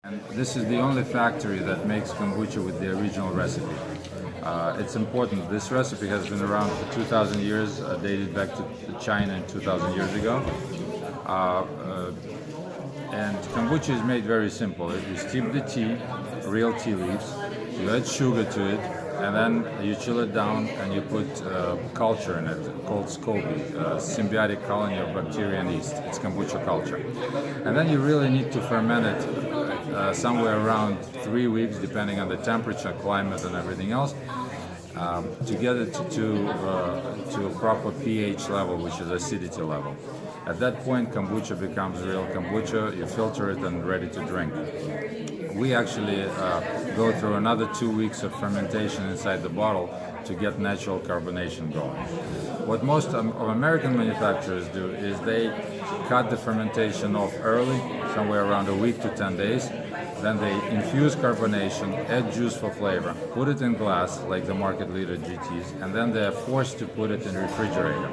And this is the only factory that makes kombucha with the original recipe. It's important. This recipe has been around for 2,000 years, dated back to China 2,000 years ago. And kombucha is made very simple. You steep the tea, real tea leaves, you add sugar to it, and then you chill it down and you put culture in it called SCOBY, symbiotic colony of bacteria and yeast. It's kombucha culture. And then you really need to ferment it somewhere around 3 weeks, depending on the temperature, climate, and everything else, to get it to a proper pH level, which is acidity level. At that point, kombucha becomes real kombucha. You filter it and ready to drink. We actually go through another 2 weeks of fermentation inside the bottle to get natural carbonation going. What most of American manufacturers do is they cut the fermentation off early, somewhere around a week to 10 days. Then they infuse carbonation, add juice for flavor, put it in glass like the market leader GTs, and then they're forced to put it in a refrigerator.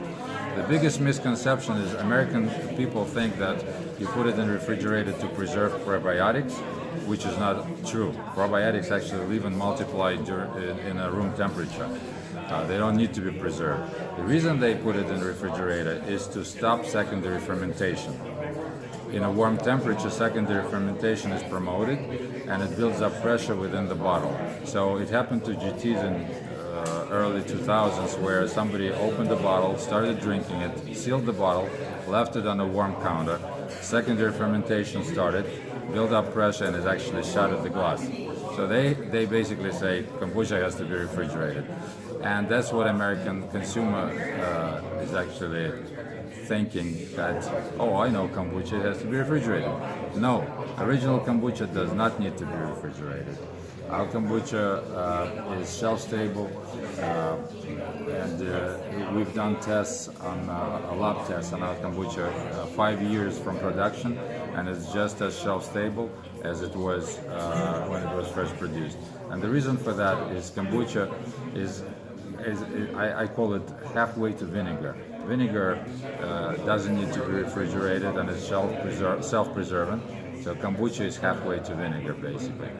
The biggest misconception is American people think that you put it in a refrigerator to preserve probiotics, which is not true. Probiotics actually live and multiply in a room temperature. They don't need to be preserved. The reason they put it in the refrigerator is to stop secondary fermentation. In a warm temperature, secondary fermentation is promoted and it builds up pressure within the bottle. So it happened to GTs in early 2000s where somebody opened the bottle, started drinking it, sealed the bottle, left it on a warm counter, secondary fermentation started, built up pressure, and it actually shattered the glass. So they basically say kombucha has to be refrigerated. And that's what American consumer is actually thinking, that, oh, I know kombucha, it has to be refrigerated. No, original kombucha does not need to be refrigerated. Our kombucha is shelf-stable, and we've done tests on a lab test on our kombucha 5 years from production, and it's just as shelf-stable as it was when it was first produced. And the reason for that is kombucha is I call it halfway to vinegar. Vinegar doesn't need to be refrigerated and is self-preserving, so kombucha is halfway to vinegar, basically.